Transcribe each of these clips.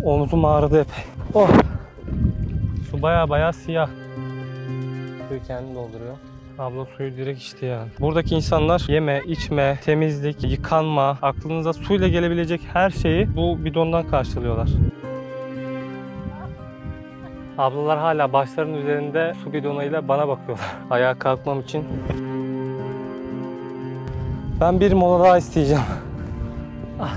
Omzum ağrıdı hep. Oh. Su baya siyah. Suyu kendi dolduruyor. Abla suyu direkt içti yani. Buradaki insanlar yeme, içme, temizlik, yıkanma, aklınıza suyla gelebilecek her şeyi bu bidondan karşılıyorlar. Ablalar hala başlarının üzerinde su bidonuyla bana bakıyorlar. Ayağa kalkmam için. Ben bir mola daha isteyeceğim. Ah.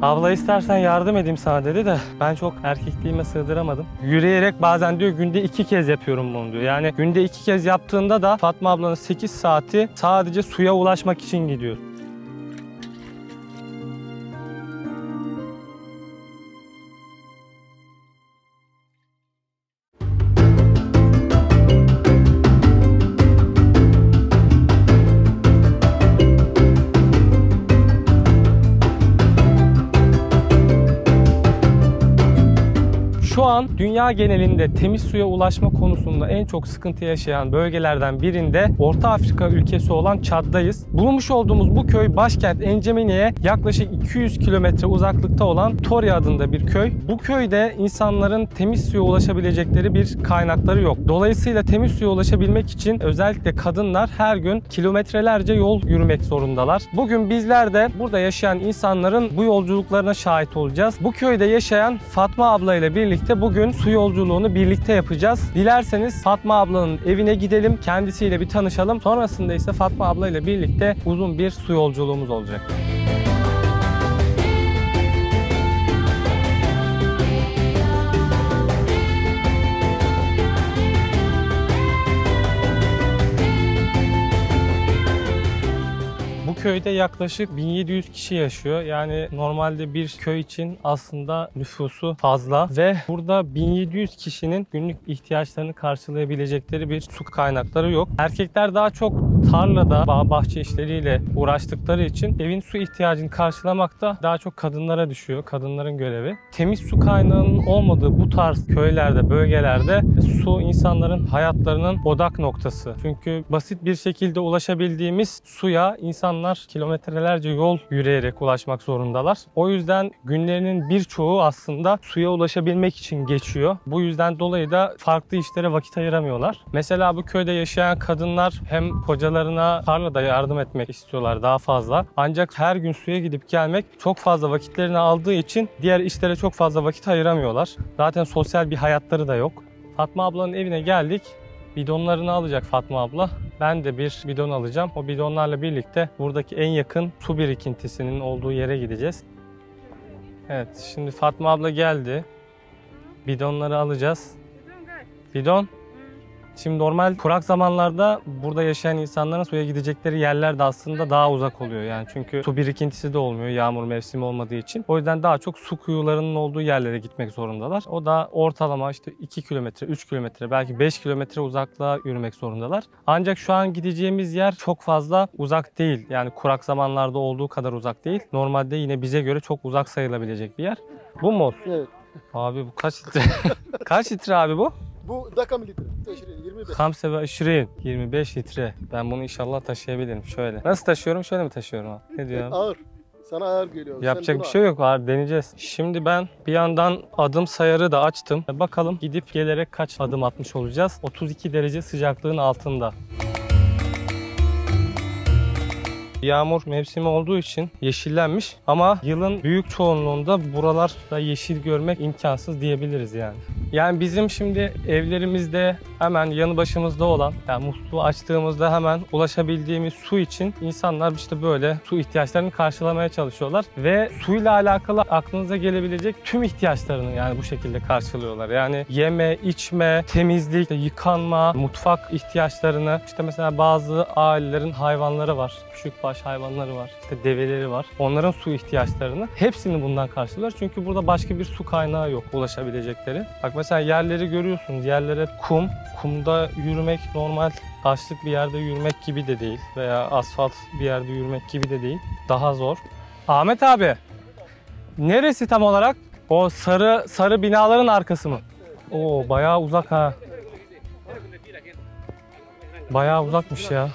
Abla istersen yardım edeyim sana dedi de ben çok erkekliğime sığdıramadım. Yürüyerek bazen diyor günde 2 kez yapıyorum bunu diyor. Yani günde 2 kez yaptığında da Fatma ablanın 8 saati sadece suya ulaşmak için gidiyor. Şu an dünya genelinde temiz suya ulaşma konusunda en çok sıkıntı yaşayan bölgelerden birinde Orta Afrika ülkesi olan Çad'dayız. Bulunmuş olduğumuz bu köy başkent Encemene'ye yaklaşık 200 kilometre uzaklıkta olan Tori adında bir köy. Bu köyde insanların temiz suya ulaşabilecekleri bir kaynakları yok. Dolayısıyla temiz suya ulaşabilmek için özellikle kadınlar her gün kilometrelerce yol yürümek zorundalar. Bugün bizler de burada yaşayan insanların bu yolculuklarına şahit olacağız. Bu köyde yaşayan Fatma abla ile birlikte bugün su yolculuğunu birlikte yapacağız. Dilerseniz Fatma ablanın evine gidelim, kendisiyle bir tanışalım. Sonrasında ise Fatma abla ile birlikte uzun bir su yolculuğumuz olacak. Bu köyde yaklaşık 1700 kişi yaşıyor. Yani normalde bir köy için aslında nüfusu fazla ve burada 1700 kişinin günlük ihtiyaçlarını karşılayabilecekleri bir su kaynakları yok. Erkekler daha çok tarlada, bağ bahçe işleriyle uğraştıkları için evin su ihtiyacını karşılamak da daha çok kadınlara düşüyor. Kadınların görevi. Temiz su kaynağının olmadığı bu tarz köylerde, bölgelerde su insanların hayatlarının odak noktası. Çünkü basit bir şekilde ulaşabildiğimiz suya insanlar kilometrelerce yol yürüyerek ulaşmak zorundalar. O yüzden günlerinin birçoğu aslında suya ulaşabilmek için geçiyor. Bu yüzden dolayı da farklı işlere vakit ayıramıyorlar. Mesela bu köyde yaşayan kadınlar hem kocalarına tarlada yardım etmek istiyorlar daha fazla. Ancak her gün suya gidip gelmek çok fazla vakitlerini aldığı için diğer işlere çok fazla vakit ayıramıyorlar. Zaten sosyal bir hayatları da yok. Fatma ablanın evine geldik. Bidonlarını alacak Fatma abla. Ben de bir bidon alacağım. O bidonlarla birlikte buradaki en yakın su birikintisinin olduğu yere gideceğiz. Evet, şimdi Fatma abla geldi. Bidonları alacağız. Bidon. Şimdi normal kurak zamanlarda burada yaşayan insanların suya gidecekleri yerler de aslında daha uzak oluyor. Yani çünkü su birikintisi de olmuyor yağmur mevsimi olmadığı için. O yüzden daha çok su kuyularının olduğu yerlere gitmek zorundalar. O da ortalama işte 2 kilometre, 3 kilometre, belki 5 kilometre uzaklığa yürümek zorundalar. Ancak şu an gideceğimiz yer çok fazla uzak değil. Yani kurak zamanlarda olduğu kadar uzak değil. Normalde yine bize göre çok uzak sayılabilecek bir yer. Bu mu? Evet. Abi bu kaç litre? Kaç litre abi bu? Bu da kam litre? 25. 25 litre. Ben bunu inşallah taşıyabilirim. Şöyle. Nasıl taşıyorum? Şöyle mi taşıyorum abi? Ne diyor abi? Ağır. Sana ağır geliyor. Yapacak bir şey yok abi. Deneyeceğiz. Şimdi ben bir yandan adım sayarı da açtım. Bakalım gidip gelerek kaç adım atmış olacağız. 32 derece sıcaklığın altında. Yağmur mevsimi olduğu için yeşillenmiş ama yılın büyük çoğunluğunda buralarda yeşil görmek imkansız diyebiliriz yani. Yani bizim şimdi evlerimizde hemen yanı başımızda olan, yani musluğu açtığımızda hemen ulaşabildiğimiz su için insanlar işte böyle su ihtiyaçlarını karşılamaya çalışıyorlar ve suyla alakalı aklınıza gelebilecek tüm ihtiyaçlarını yani bu şekilde karşılıyorlar. Yani yeme, içme, temizlik, yıkanma, mutfak ihtiyaçlarını, işte mesela bazı ailelerin hayvanları var. Küçükbaş hayvanları var, işte develeri var. Onların su ihtiyaçlarını hepsini bundan karşılıyorlar. Çünkü burada başka bir su kaynağı yok ulaşabilecekleri. Bak mesela yerleri görüyorsunuz. Yerlere kum. Kumda yürümek normal taşlık bir yerde yürümek gibi de değil. Veya asfalt bir yerde yürümek gibi de değil. Daha zor. Ahmet abi, neresi tam olarak? O sarı binaların arkası mı? Oo bayağı uzak ha. Bayağı uzakmış ya.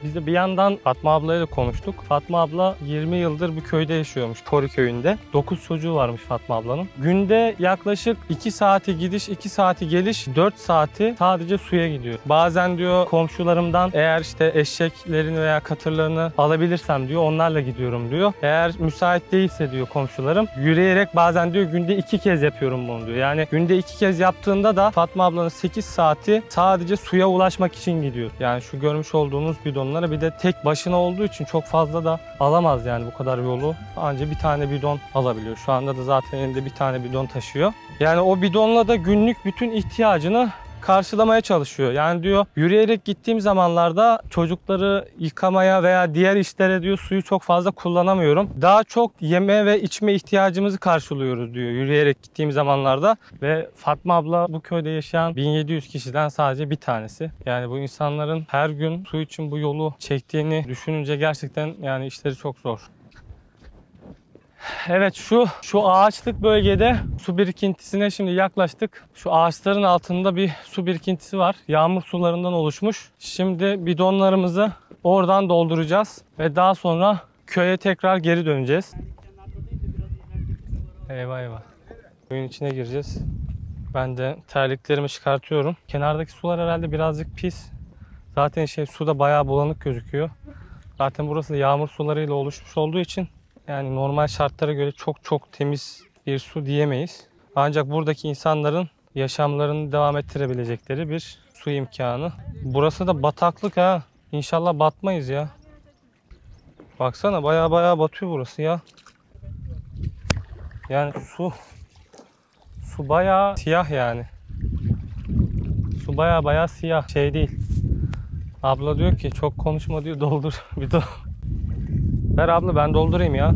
Biz de bir yandan Fatma ablayla konuştuk. Fatma abla 20 yıldır bu köyde yaşıyormuş, Tori köyünde. 9 çocuğu varmış Fatma ablanın. Günde yaklaşık 2 saati gidiş, 2 saati geliş, 4 saati sadece suya gidiyor. Bazen diyor komşularımdan eğer işte eşeklerini veya katırlarını alabilirsem diyor onlarla gidiyorum diyor. Eğer müsait değilse diyor komşularım, yürüyerek bazen diyor günde 2 kez yapıyorum bunu diyor. Yani günde 2 kez yaptığında da Fatma ablanın 8 saati sadece suya ulaşmak için gidiyor. Yani şu görmüş olduğunuz bidonlara, bir de tek başına olduğu için çok fazla da alamaz yani bu kadar yolu. Anca bir tane bidon alabiliyor. Şu anda da zaten elinde bir tane bidon taşıyor. Yani o bidonla da günlük bütün ihtiyacını karşılamaya çalışıyor. Yani diyor yürüyerek gittiğim zamanlarda çocukları yıkamaya veya diğer işlere diyor suyu çok fazla kullanamıyorum. Daha çok yeme ve içme ihtiyacımızı karşılıyoruz diyor yürüyerek gittiğim zamanlarda. Ve Fatma abla bu köyde yaşayan 1700 kişiden sadece bir tanesi. Yani bu insanların her gün su için bu yolu çektiğini düşününce gerçekten yani işleri çok zor. Evet, şu ağaçlık bölgede su birikintisine şimdi yaklaştık. Şu ağaçların altında bir su birikintisi var. Yağmur sularından oluşmuş. Şimdi bidonlarımızı oradan dolduracağız ve daha sonra köye tekrar geri döneceğiz. Eyvah eyvah. Köyün içine gireceğiz. Ben de terliklerimi çıkartıyorum. Kenardaki sular herhalde birazcık pis. Zaten su da bayağı bulanık gözüküyor. Zaten burası yağmur sularıyla oluşmuş olduğu için yani normal şartlara göre çok temiz bir su diyemeyiz. Ancak buradaki insanların yaşamlarını devam ettirebilecekleri bir su imkanı. Burası da bataklık ha. İnşallah batmayız ya. Baksana baya batıyor burası ya. Yani su bayağı siyah yani. Su bayağı siyah. Şey değil. Abla diyor ki çok konuşma diyor, doldur bir de. Ver abla ben doldurayım ya.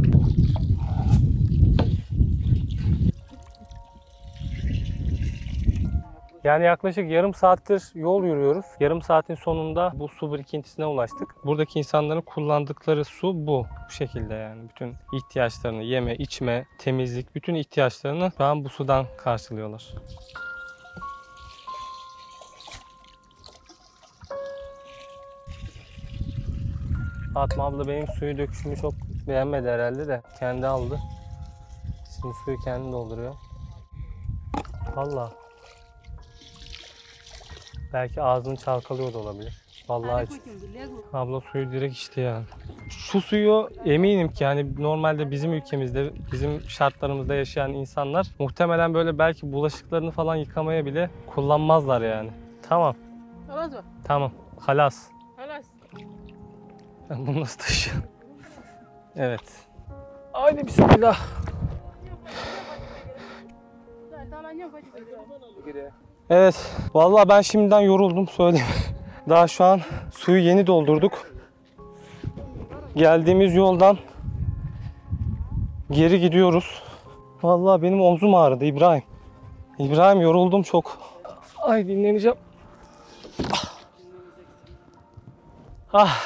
Yani yaklaşık yarım saattir yol yürüyoruz. Yarım saatin sonunda bu su birikintisine ulaştık. Buradaki insanların kullandıkları su bu şekilde yani. Bütün ihtiyaçlarını, yeme, içme, temizlik, bütün ihtiyaçlarını şu an bu sudan karşılıyorlar. Fatma abla benim suyu döküşümü çok beğenmedi herhalde de kendi aldı. Şimdi suyu kendi dolduruyor. Vallahi. Belki ağzını çalkalıyor da olabilir. Vallahi içti. Abla suyu direkt içti yani. Şu suyu eminim ki yani normalde bizim ülkemizde, bizim şartlarımızda yaşayan insanlar muhtemelen böyle belki bulaşıklarını falan yıkamaya bile kullanmazlar yani. Tamam. Halas mı? Tamam. Halas. Halas. Ben bunu nasıl taşıyayım? Evet. Haydi bismillah. Evet. Vallahi ben şimdiden yoruldum söyleyeyim. Daha şu an suyu yeni doldurduk. Geldiğimiz yoldan geri gidiyoruz. Vallahi benim omzum ağrıdı İbrahim. İbrahim yoruldum çok. Ay dinleneceğim. Ah.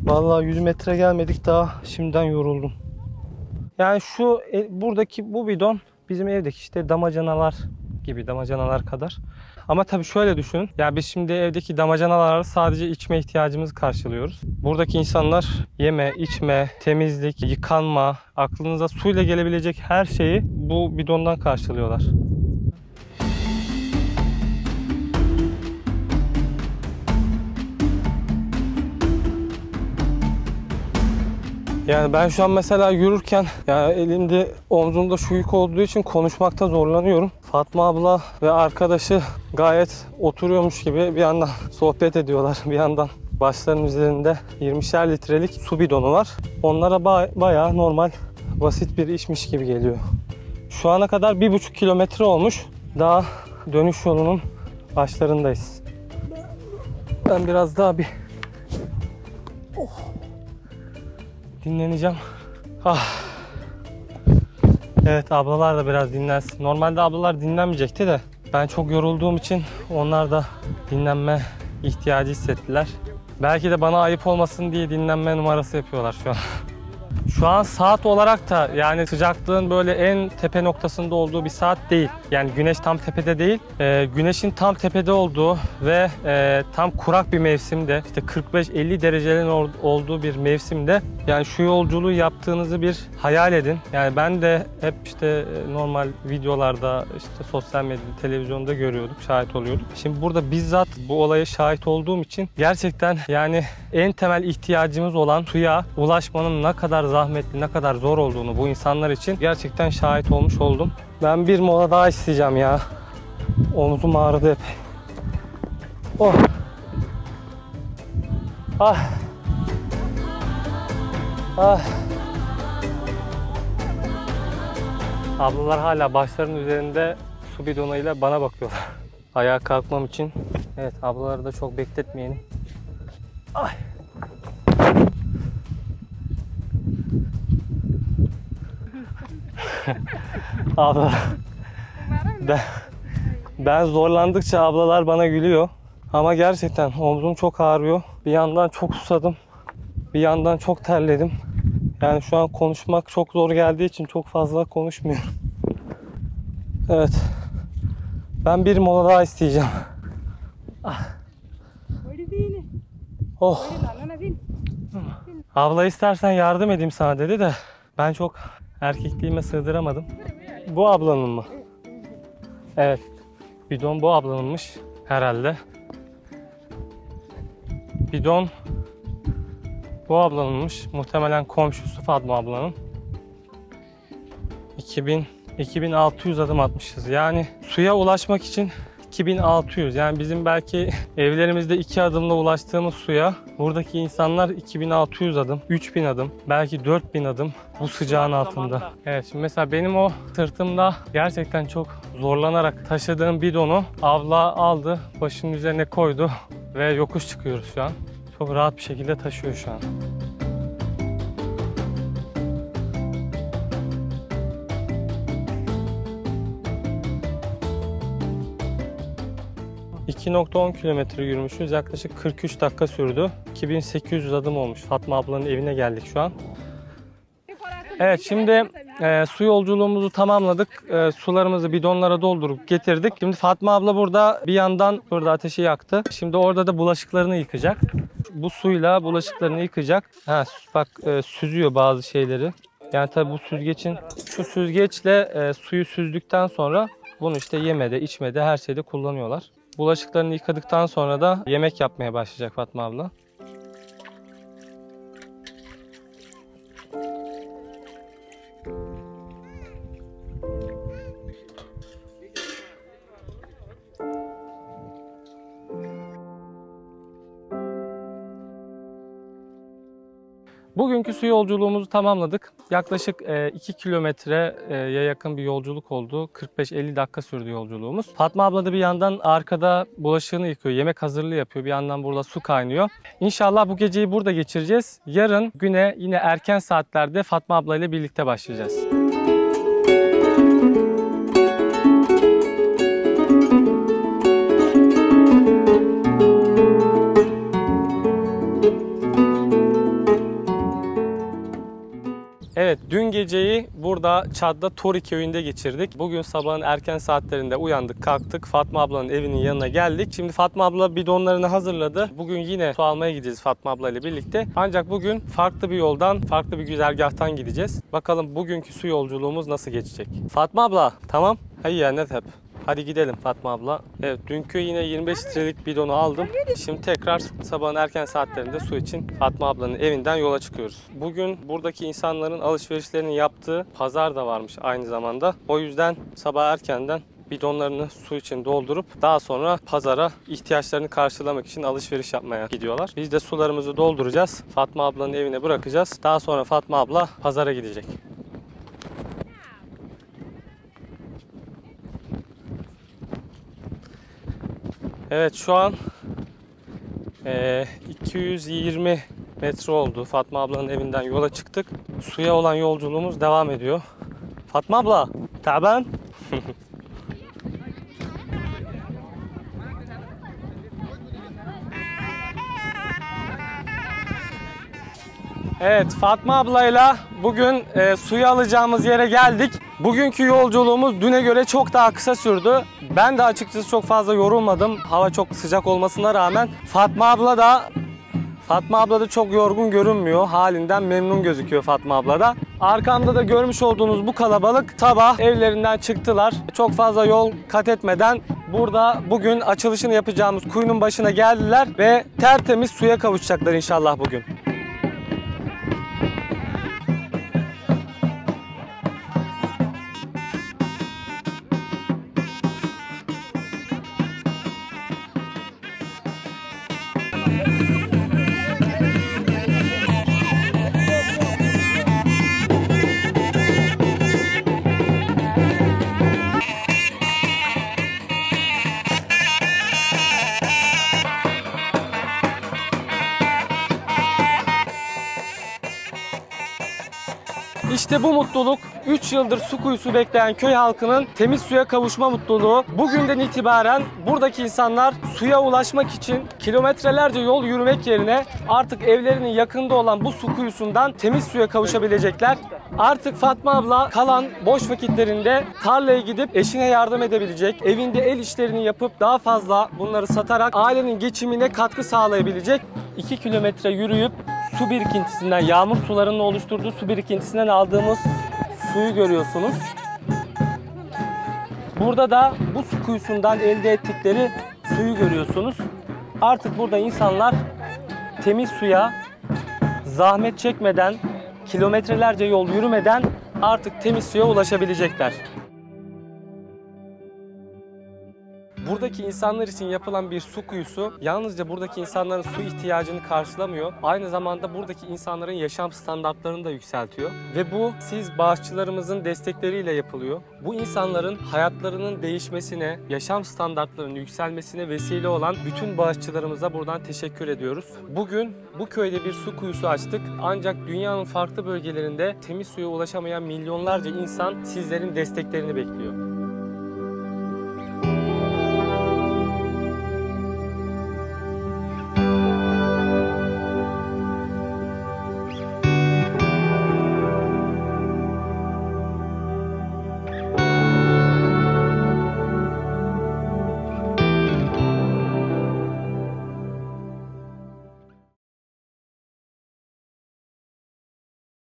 Vallahi 100 metre gelmedik daha şimdiden yoruldum. Yani şu buradaki bu bidon bizim evdeki işte damacanalar gibi, damacanalar kadar. Ama tabii şöyle düşünün. Yani biz şimdi evdeki damacanalarla sadece içme ihtiyacımızı karşılıyoruz. Buradaki insanlar yeme, içme, temizlik, yıkanma, aklınıza suyla gelebilecek her şeyi bu bidondan karşılıyorlar. Yani ben şu an mesela yürürken yani elimde omzumda şu yük olduğu için konuşmakta zorlanıyorum. Fatma abla ve arkadaşı gayet oturuyormuş gibi bir yandan sohbet ediyorlar. Bir yandan başlarının üzerinde 20'şer litrelik su bidonu var. Onlara bayağı normal basit bir işmiş gibi geliyor. Şu ana kadar 1,5 kilometre olmuş. Daha dönüş yolunun başlarındayız. Ben biraz daha dinleneceğim. Evet ablalar da biraz dinlensin. Normalde ablalar dinlenmeyecekti de ben çok yorulduğum için onlar da dinlenme ihtiyacı hissettiler. Belki de bana ayıp olmasın diye dinlenme numarası yapıyorlar şu an. Şu an saat olarak da yani sıcaklığın böyle en tepe noktasında olduğu bir saat değil. Yani güneş tam tepede değil. Güneşin tam tepede olduğu ve tam kurak bir mevsimde, işte 45-50 derecelerin olduğu bir mevsimde yani şu yolculuğu yaptığınızı bir hayal edin. Yani ben de hep işte normal videolarda, işte sosyal medyada, televizyonda görüyorduk, şahit oluyorduk. Şimdi burada bizzat bu olaya şahit olduğum için gerçekten yani en temel ihtiyacımız olan suya ulaşmanın ne kadar zahmetli, ne kadar zor olduğunu bu insanlar için gerçekten şahit olmuş oldum. Ben bir mola daha isteyeceğim ya. Omzum ağrıdı hep. Oh. Ah. Ah. Ablalar hala başlarının üzerinde su bidonuyla bana bakıyorlar. Ayağa kalkmam için. Evet, ablaları da çok bekletmeyelim. Ay. Abla. Ben zorlandıkça ablalar bana gülüyor. Ama gerçekten omzum çok ağrıyor. Bir yandan çok susadım. Bir yandan çok terledim. Yani şu an konuşmak çok zor geldiği için çok fazla konuşmuyorum. Evet. Ben bir mola daha isteyeceğim. Ah. Oh. Abla istersen yardım edeyim sana dedi de ben çok erkekliğime sığdıramadım. Bu ablanın mı? Evet. Bidon bu ablanınmış herhalde. Bidon bu ablanınmış. Muhtemelen komşusu Fatma ablanın. 2600 adım atmışız. Yani suya ulaşmak için 2600. Yani bizim belki evlerimizde 2 adımla ulaştığımız suya buradaki insanlar 2600 adım, 3000 adım, belki 4000 adım bu sıcağın altında. Evet, şimdi mesela benim o sırtımda gerçekten çok zorlanarak taşıdığım bidonu abla aldı, başının üzerine koydu ve yokuş çıkıyoruz şu an. Çok rahat bir şekilde taşıyor şu an. ...2.10 kilometre yürümüşüz. Yaklaşık 43 dakika sürdü. 2800 adım olmuş. Fatma ablanın evine geldik şu an. Evet, şimdi su yolculuğumuzu tamamladık. Sularımızı bidonlara doldurup getirdik. Şimdi Fatma abla burada bir yandan burada ateşi yaktı. Şimdi orada da bulaşıklarını yıkayacak. Bu suyla bulaşıklarını yıkayacak. Ha, bak süzüyor bazı şeyleri. Yani tabii bu süzgecin, şu süzgeçle suyu süzdükten sonra bunu işte yemede, içmede, her şeyde kullanıyorlar. Bulaşıklarını yıkadıktan sonra da yemek yapmaya başlayacak Fatma abla. Bugünkü su yolculuğumuzu tamamladık. Yaklaşık 2 kilometreye yakın bir yolculuk oldu. 45-50 dakika sürdü yolculuğumuz. Fatma abla da bir yandan arkada bulaşığını yıkıyor, yemek hazırlığı yapıyor. Bir yandan burada su kaynıyor. İnşallah bu geceyi burada geçireceğiz. Yarın güne yine erken saatlerde Fatma abla ile birlikte başlayacağız. Evet, dün geceyi burada Çad'da Tori köyünde geçirdik. Bugün sabahın erken saatlerinde uyandık, kalktık. Fatma ablanın evinin yanına geldik. Şimdi Fatma abla bidonlarını hazırladı. Bugün yine su almaya gideceğiz Fatma abla ile birlikte. Ancak bugün farklı bir yoldan, farklı bir güzergahtan gideceğiz. Bakalım bugünkü su yolculuğumuz nasıl geçecek. Fatma abla, tamam. Hayır ne hep. Hadi gidelim Fatma abla. Evet, dünkü yine 25 litrelik bidonu aldım. Şimdi tekrar sabahın erken saatlerinde su için Fatma ablanın evinden yola çıkıyoruz. Bugün buradaki insanların alışverişlerini yaptığı pazar da varmış aynı zamanda. O yüzden sabah erkenden bidonlarını su için doldurup daha sonra pazara ihtiyaçlarını karşılamak için alışveriş yapmaya gidiyorlar. Biz de sularımızı dolduracağız. Fatma ablanın evine bırakacağız. Daha sonra Fatma abla pazara gidecek. Evet, şu an 220 metre oldu. Fatma ablanın evinden yola çıktık. Suya olan yolculuğumuz devam ediyor. Fatma abla, taban. Evet, Fatma ablayla bugün suyu alacağımız yere geldik. Bugünkü yolculuğumuz düne göre çok daha kısa sürdü. Ben de açıkçası çok fazla yorulmadım. Hava çok sıcak olmasına rağmen. Fatma abla da çok yorgun görünmüyor. Halinden memnun gözüküyor Fatma abla da. Arkamda da görmüş olduğunuz bu kalabalık sabah evlerinden çıktılar. Çok fazla yol kat etmeden burada bugün açılışını yapacağımız kuyunun başına geldiler ve tertemiz suya kavuşacaklar inşallah bugün. İşte bu mutluluk 3 yıldır su kuyusu bekleyen köy halkının temiz suya kavuşma mutluluğu. Bugünden itibaren buradaki insanlar suya ulaşmak için kilometrelerce yol yürümek yerine artık evlerinin yakında olan bu su kuyusundan temiz suya kavuşabilecekler. Artık Fatma abla kalan boş vakitlerinde tarlaya gidip eşine yardım edebilecek, evinde el işlerini yapıp daha fazla bunları satarak ailenin geçimine katkı sağlayabilecek. 2 kilometre yürüyüp su birikintisinden, yağmur sularının oluşturduğu su birikintisinden aldığımız suyu görüyorsunuz. Burada da bu su kuyusundan elde ettikleri suyu görüyorsunuz. Artık burada insanlar temiz suya zahmet çekmeden, kilometrelerce yol yürümeden artık temiz suya ulaşabilecekler. Buradaki insanlar için yapılan bir su kuyusu yalnızca buradaki insanların su ihtiyacını karşılamıyor. Aynı zamanda buradaki insanların yaşam standartlarını da yükseltiyor. Ve bu siz bağışçılarımızın destekleriyle yapılıyor. Bu insanların hayatlarının değişmesine, yaşam standartlarının yükselmesine vesile olan bütün bağışçılarımıza buradan teşekkür ediyoruz. Bugün bu köyde bir su kuyusu açtık. Ancak dünyanın farklı bölgelerinde temiz suya ulaşamayan milyonlarca insan sizlerin desteklerini bekliyor.